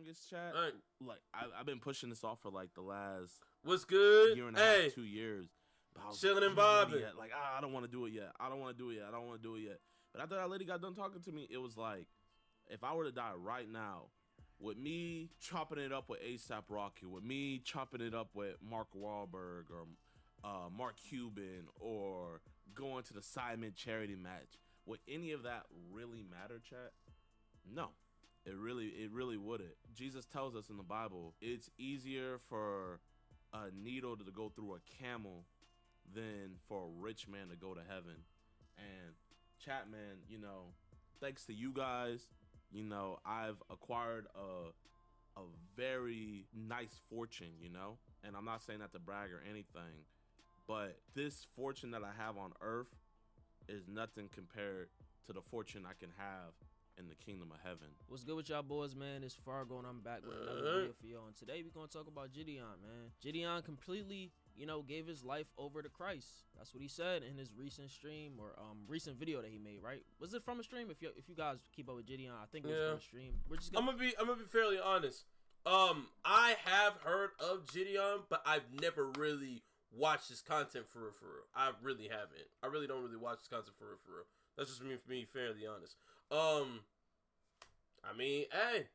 longest, chat. Right. Like I've been pushing this off for like the last what's good? year and a half, 2 years. Chilling and vibing. Like, I don't want to do it yet. I don't want to do it yet. I don't want to do it yet. But after that lady got done talking to me, it was like, if I were to die right now, with me chopping it up with A$AP Rocky, with me chopping it up with Mark Wahlberg or Mark Cuban, or going to the Simon charity match, would any of that really matter, chat? No. It really wouldn't. Jesus tells us in the Bible, it's easier for a needle to go through a camel than for a rich man to go to heaven. And chat, man, you know, thanks to you guys, you know, I've acquired a very nice fortune, you know, and I'm not saying that to brag or anything, but this fortune that I have on earth is nothing compared to the fortune I can have in the kingdom of heaven. What's good with y'all boys, man? It's Fargo and I'm back with another video for y'all. And today we're gonna talk about JiDion, man. JiDion completely, you know, gave his life over to Christ. That's what he said in his recent stream or recent video that he made, right? Was it from a stream? If you guys keep up with JiDion, I think it was from a stream. We're just gonna... I'm gonna be fairly honest. I have heard of JiDion, but I've never really watched his content for real. I really haven't. I really don't really watch his content for real. That's just me, fairly honest. I mean, hey,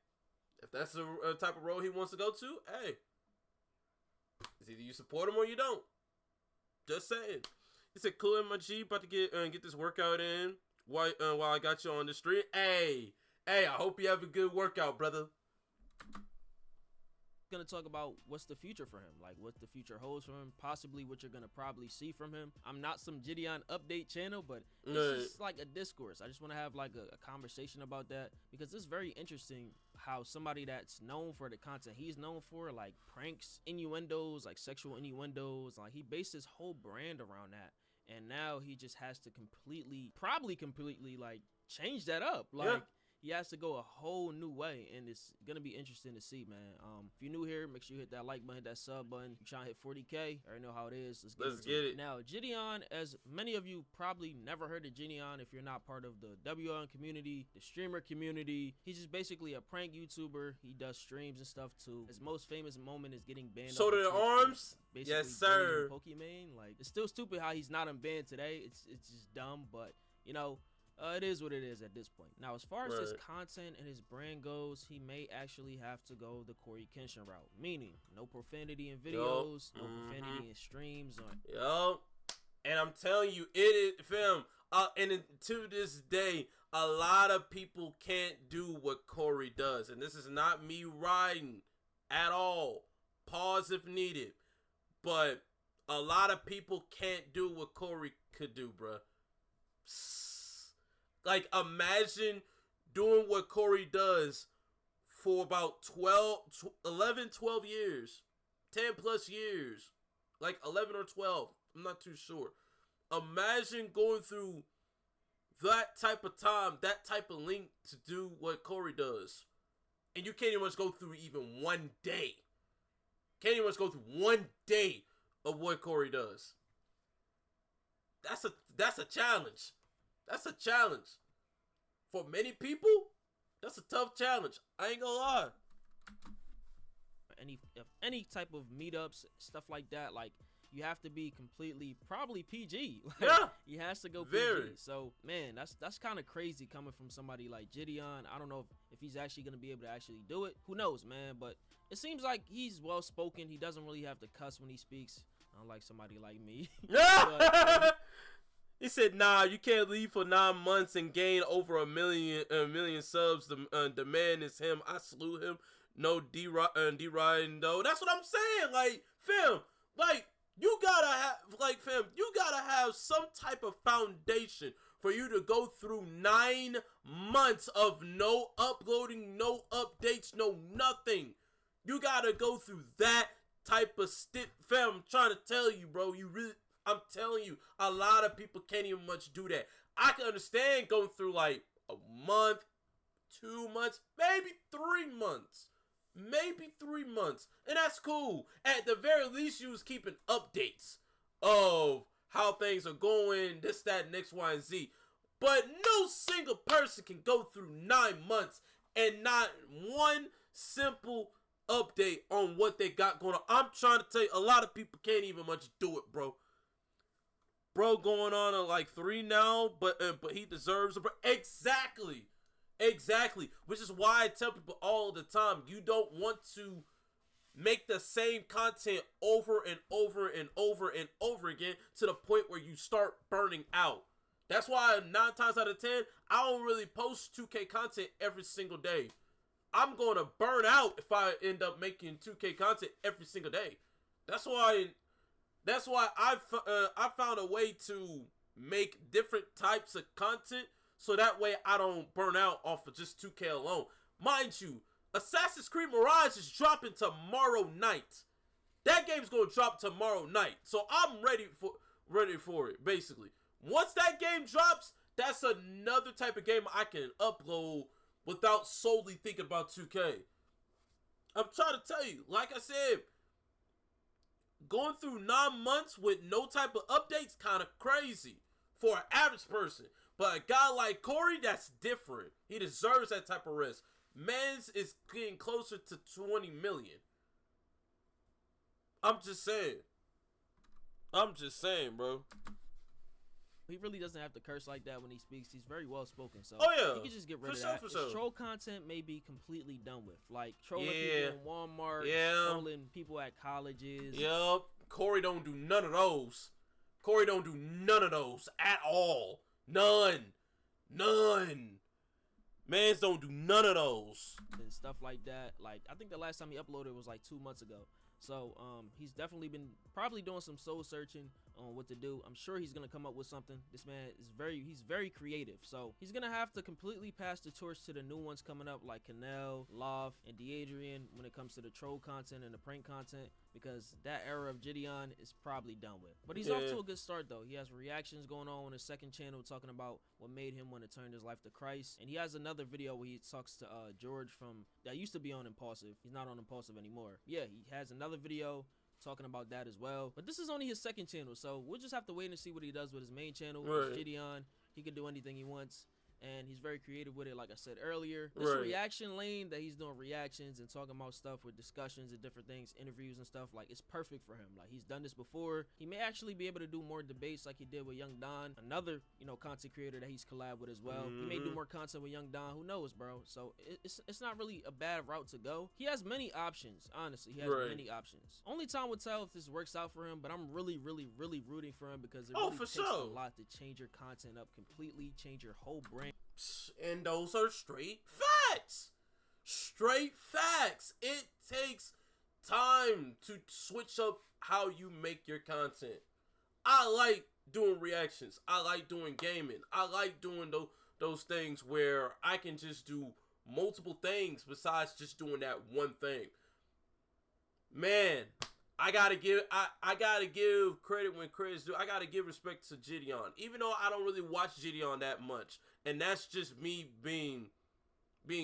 if that's the type of road he wants to go to, hey, it's either you support him or you don't. Just saying. He said, "Cool, my G, about to get this workout in while I got you on the street." Hey, I hope you have a good workout, brother. Gonna talk about what's the future for him, like what the future holds for him, possibly what you're gonna probably see from him. I'm not some JiDion update channel, but it's just like a discourse. I just want to have like a conversation about that, because it's very interesting how somebody that's known for the content he's known for, like pranks, innuendos, like sexual innuendos, like he based his whole brand around that, and now he just has to probably completely like change that up. Like, he has to go a whole new way, and it's gonna be interesting to see, man. If you're new here, make sure you hit that like button, hit that sub button. You're trying to hit 40K. I already know how it is. Let's get it. Now, JiDion, as many of you probably never heard of JiDion if you're not part of the WN community, the streamer community. He's just basically a prank YouTuber. He does streams and stuff too. His most famous moment is getting banned. So to the arms? Yes, sir. Pokemon. Like, it's still stupid how he's not unbanned today. It's just dumb, but you know. It is what it is at this point. Now, as far as his content and his brand goes, he may actually have to go the Corey Kenshin route, meaning no profanity in videos, no profanity in streams. And I'm telling you, it is, fam. And to this day, a lot of people can't do what Corey does, and this is not me riding at all. Pause if needed, but a lot of people can't do what Corey could do, bruh. Like, imagine doing what Corey does for about 11, 12 years. 10 plus years. Like 11 or 12. I'm not too sure. Imagine going through that type of time, that type of length to do what Corey does. And you can't even go through even one day. Can't even go through one day of what Corey does. That's a challenge. That's a challenge. For many people, that's a tough challenge. I ain't gonna lie. Any type of meetups, stuff like that, like, you have to be completely, probably PG. Like, yeah. He has to go PG. So, man, that's kind of crazy coming from somebody like JiDion. I don't know if he's actually going to be able to actually do it. Who knows, man? But it seems like he's well-spoken. He doesn't really have to cuss when he speaks. Unlike somebody like me. But, he said, "Nah, you can't leave for 9 months and gain over a million subs. The man is him. I salute him. No D-Ryan though." That's what I'm saying. Like, fam, like, you gotta have some type of foundation for you to go through 9 months of no uploading, no updates, no nothing. You gotta go through that type of fam. I'm trying to tell you, bro. I'm telling you, a lot of people can't even much do that. I can understand going through like a month, 2 months, maybe 3 months. Maybe 3 months. And that's cool. At the very least, you was keeping updates of how things are going, this, that, and X, Y, and Z. But no single person can go through 9 months and not one simple update on what they got going on. I'm trying to tell you, a lot of people can't even much do it, bro. Bro going on like 3 now, but he deserves a break. Exactly. Which is why I tell people all the time, you don't want to make the same content over and over and over and over again to the point where you start burning out. That's why 9 times out of 10, I don't really post 2K content every single day. I'm going to burn out if I end up making 2K content every single day. That's why I found a way to make different types of content so that way I don't burn out off of just 2K alone. Mind you, Assassin's Creed Mirage is dropping tomorrow night. That game's going to drop tomorrow night. So I'm ready for it, basically. Once that game drops, that's another type of game I can upload without solely thinking about 2K. I'm trying to tell you, like I said, going through 9 months with no type of updates, kind of crazy for an average person. But a guy like Corey, that's different. He deserves that type of rest. Man's is getting closer to 20 million. I'm just saying, bro. He really doesn't have to curse like that when he speaks. He's very well spoken, so he can just get rid of that. His troll content may be completely done with, like trolling people in Walmart, trolling people at colleges. Yep. Corey don't do none of those. At all. None. Mans don't do none of those. And stuff like that. Like, I think the last time he uploaded was like 2 months ago. So, he's definitely been probably doing some soul searching on what to do. I'm sure he's gonna come up with something. This man is he's very creative. So he's gonna have to completely pass the torch to the new ones coming up, like Canel, Loft, and DeAdrian when it comes to the troll content and the prank content, because that era of JiDion is probably done with. But he's off to a good start though. He has reactions going on his second channel talking about what made him want to turn his life to Christ. And he has another video where he talks to George from that used to be on Impulsive. He's not on Impulsive anymore. Yeah, he has another video talking about that as well. But this is only his second channel, so we'll just have to wait and see what he does with his main channel. Right. JiDion, he can do anything he wants, and he's very creative with it, like I said earlier. This reaction lane that he's doing reactions and talking about stuff with discussions and different things, interviews and stuff, like, it's perfect for him. Like, he's done this before. He may actually be able to do more debates like he did with Young Don, another, content creator that he's collabed with as well. He may do more content with Young Don. Who knows, bro? So it's not really a bad route to go. He has many options, honestly. He has many options. Only time will tell if this works out for him, but I'm really rooting for him because it really takes a lot to change your content up completely, change your whole brand. And those are straight facts. It takes time to switch up how you make your content. I like doing reactions. I like doing gaming. I like doing those things where I can just do multiple things besides just doing that one thing. Man, I gotta give credit when credit's due. I gotta give respect to JiDion, even though I don't really watch JiDion that much, and that's just me being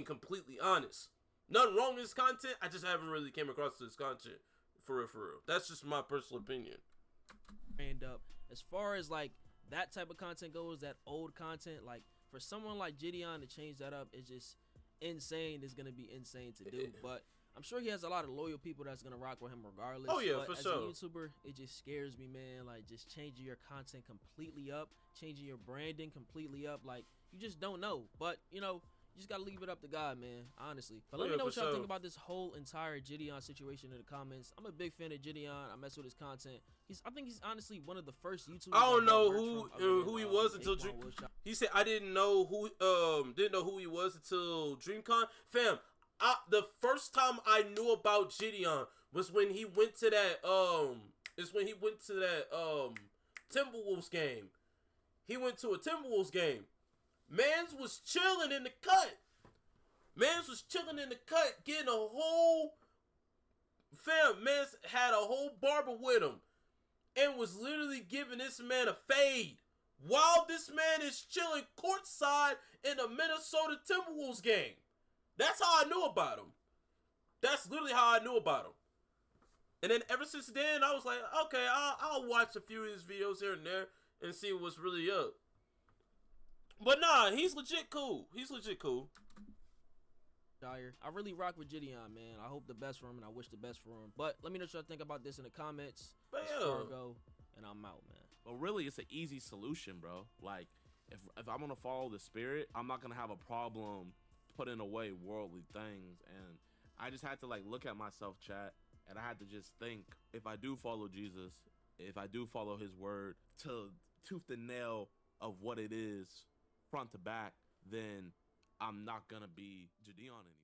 completely honest. Nothing wrong with his content. I just haven't really came across his content for real. That's just my personal opinion. And as far as like that type of content goes, that old content, like for someone like JiDion to change that up is just insane. It's gonna be insane to do, but I'm sure he has a lot of loyal people that's gonna rock with him regardless. Oh yeah, but for as sure. As a YouTuber, it just scares me, man. Like, just changing your content completely up, changing your branding completely up. Like, you just don't know. But you just gotta leave it up to God, man. Honestly. But let me know what y'all think about this whole entire JiDion situation in the comments. I'm a big fan of JiDion. I mess with his content. I think he's honestly one of the first YouTubers. I don't know who he was until he said I didn't know who he was until DreamCon. Fam. The first time I knew about JiDion was when he went to that Timberwolves game. He went to a Timberwolves game. Mans was chilling in the cut. Getting a whole Mans had a whole barber with him and was literally giving this man a fade while this man is chilling courtside in a Minnesota Timberwolves game. That's how I knew about him. That's literally how I knew about him. And then ever since then, I was like, okay, I'll watch a few of his videos here and there and see what's really up. But nah, he's legit cool. Shire. I really rock with JiDion, man. I hope the best for him, and I wish the best for him. But let me know what y'all think about this in the comments. But It's yeah. Fargo, and I'm out, man. But really, it's an easy solution, bro. Like, if I'm gonna follow the spirit, I'm not gonna have a problem putting away worldly things. And I just had to like look at myself, chat, and I had to just think, if I do follow Jesus, if I do follow his word to tooth and nail of what it is, front to back, then I'm not gonna be JiDion anymore.